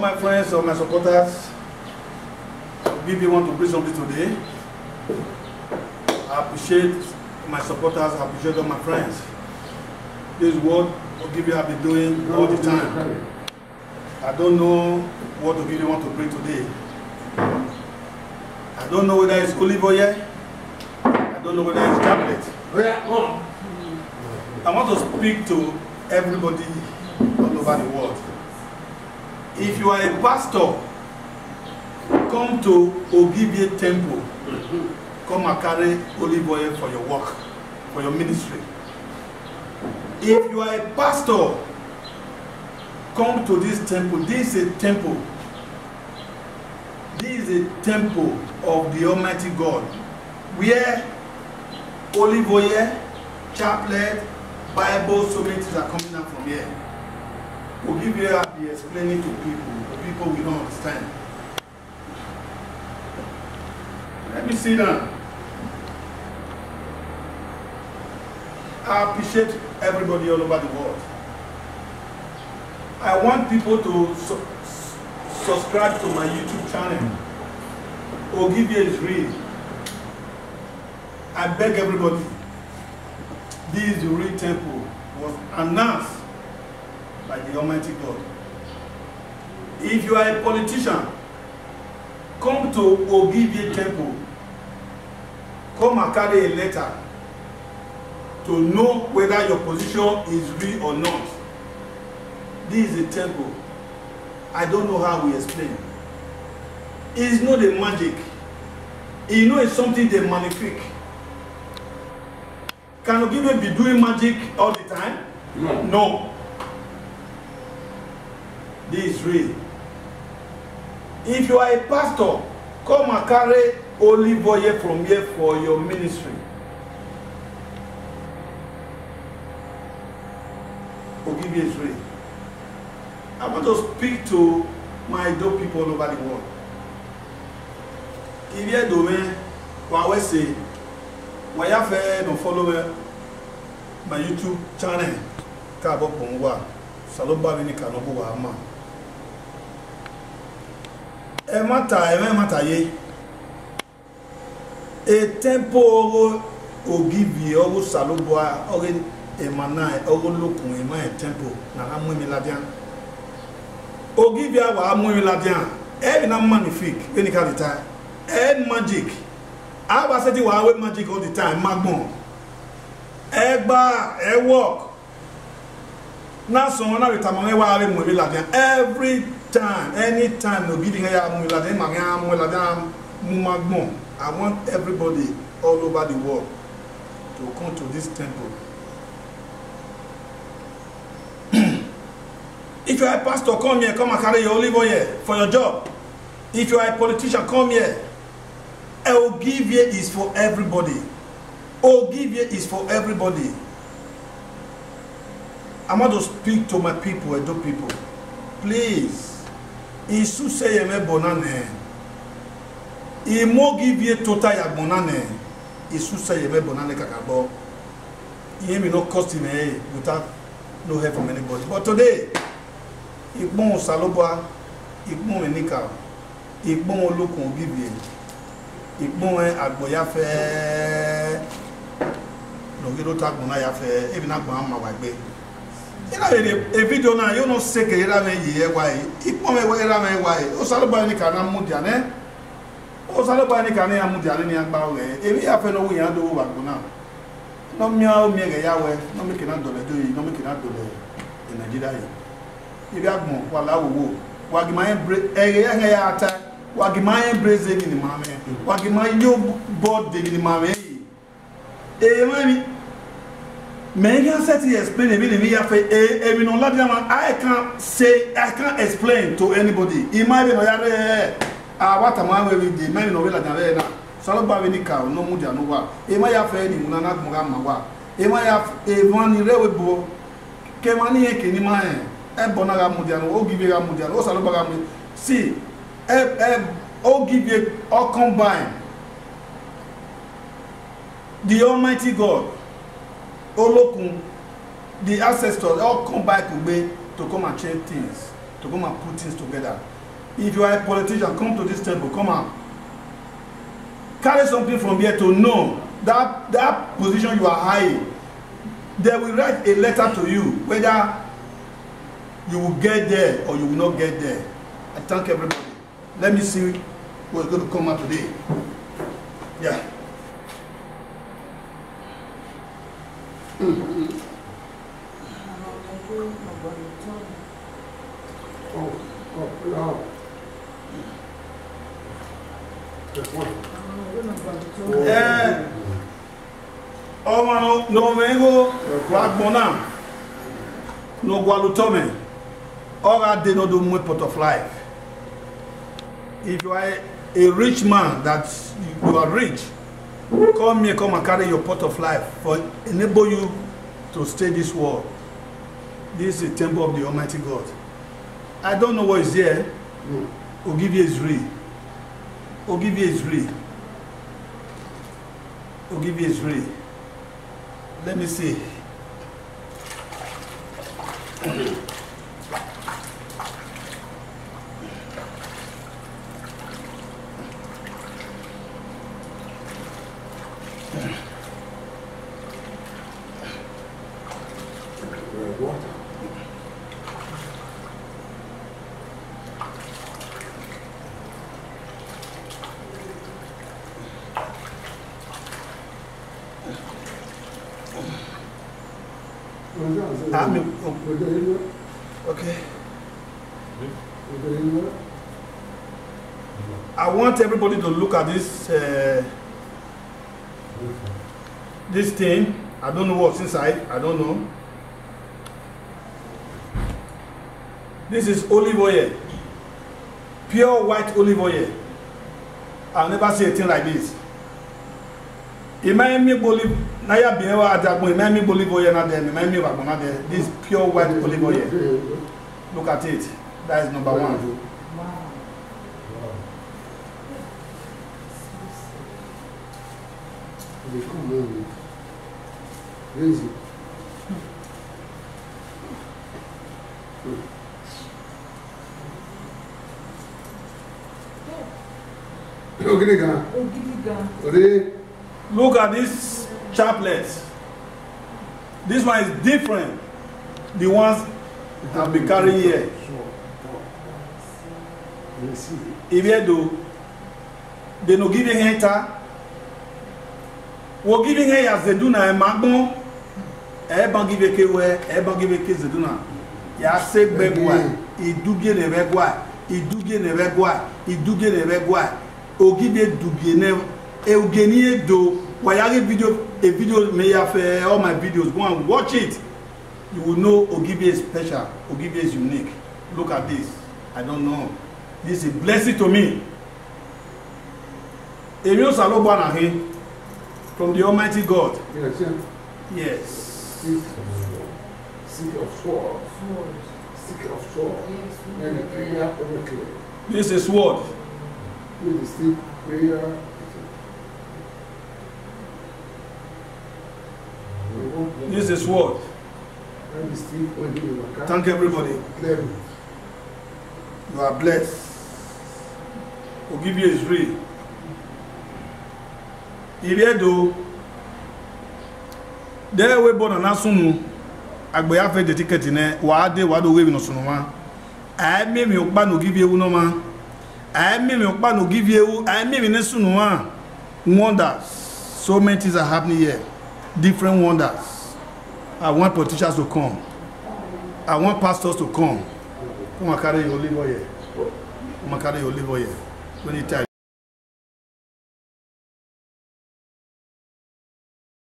my friends, all my supporters, BB want to bring something today. I appreciate my supporters, I appreciate all my friends. This is what Ogibie have been doing all the time. I don't know what Ogibie want to bring today. I don't know whether it's olive oil. I don't know whether it's tablet. I want to speak to everybody all over the world. If you are a pastor, come to Ogibie Temple. Come and carry olive oil for your work, for your ministry. If you are a pastor, come to this temple. This is a temple. This is a temple of the Almighty God, where olive oil, chaplet, Bible, so many things are coming out from here. Ogibie will be explaining to people. The people will not understand. Let me sit down. I appreciate everybody all over the world. I want people to subscribe to my YouTube channel. Ogibie is real. I beg everybody. This is the real temple. Was announced by the Almighty God. If you are a politician, come to Ogibie Temple. Come and carry a letter to know whether your position is real or not. This is a temple. I don't know how we explain. It's not a magic. You know, it's something they magnifique. Can Ogibie be doing magic all the time? No. No. This is real. If you are a pastor, come and carry olive oil from here for your ministry. Ogibie is real. I want to speak to my dope people all over the world. If you don't want say, why you don't follow my YouTube channel? Kabo Pongwa, Saloba Vini Kanobu Wama. Emata ye. A temple Ogibie, Ogo Saloba, Ogo Emanai, Ogo Lokun, Emma temple, Nahamu Miladian. Ogibie wa Amu Miladian, na magnifique, when you can retire. Magic. I was saying we magic all the time, Magbon. Egba, work. Now someone every time every time, anytime no giving Magbon. I want everybody all over the world to come to this temple. If you are a pastor, come here, come and carry your olive oil for your job. If you are a politician, come here. Ogibie is for everybody. Ogibie is for everybody. I want to speak to my people, Edo people. Please. Isu say yeme bonane. Imo Ogibie total ya bonane. Isu say yeme bonane kakabo. Yemi no cost him without no help from anybody. But today, Ikbon Saloba, Ikbon Enika, Ikbon Olokun Ogibie. Ikbon Agboya fe Nogiro Tagbona ya fe even Agbon ma wa gbe. A video now you no say ke ira me ye why. Ikbon me wa ira me why. O Saloba Enika na mudia ne. O Saloba Enika na mudia ni agba we. Ebi ya fe no wi yan do wa gbona. No mia o mi ge ya we, no me ke na dole do yi, no me ke na dole in Nigeria yi. Ebi Agbon wa la wo. Wa gi ma en ya ata. Wagima embrace ni mama wagima yo board de ni mama mami me can set to explain me ya fe we no I can't explain to anybody it might be no ya what am we with the maybe no we la dan na so ba we ni ka no mu dia no wa ma ya fe ni mu na mo ga ma wa ma ya one ni rewe bo ke mani e ke ni ma bona ga mu dia no Ogibie ga mu dia no so ba ga mu see Ogibie all combine. The Almighty God, Olokun, the ancestors all come back to come and change things, to come and put things together. If you are a politician, come to this table, come out. Carry something from here to know that position you are high. They will write a letter to you, whether you will get there or you will not get there. I thank everybody. Let me see what's going to come out today. Yeah. No vengo Ragbona no Gualutome or they no do more pot of life. If you are a rich man that you are rich, come here, come and carry your pot of life for enable you to stay this world. This is the temple of the Almighty God. I don't know what is here. Ogivie is real. Ogivie is real. Ogivie is real. Let me see. Okay. I want everybody to look at this this thing. I don't know what's inside. I don't know. This is olive oil. Pure white olive oil. I've never seen a thing like this. Imagine me believe Naya Biewa at imagine me believe oil na there, imagine me wagona there. This pure white olive oil. Look at it. That is number one. Crazy. Look at this chaplet. This one is different. The ones I've been carrying here. If you do, they no give you enter. We give you as they do now. Magbon, ban give you kewe, ban give you ke zeduna. Ya se begwa, idugie ne begwa, idugie ne begwa, idugie ne begwa. Ogibe dugie ne, eugenie do. Wayari video, a video may have all my videos. Go and watch it. You will know Ogivie is special. Ogivie is unique. Look at this. I don't know. This is a blessing to me. Emio Salobana from the Almighty God. Yes. Yes. Seek of sword. Seek of sword. And the prayer of the clear. This is sword. With the stick prayer. This is sword. Thank everybody. You are blessed. Ogivie is real. Iliedo, there we born na sunu. Agbe ya fe de ticket ne wa de wa do we no sunu ma. Ai me mi okpa no Ogivie wu no ma. Ai me mi okpa no Ogivie wu, ai me mi ne sunu ma. Wonders. So many things are happening here. Different wonders. I want politicians to come. I want pastors to come. Come and carry your olive oil. Come and carry your olive oil. When you tell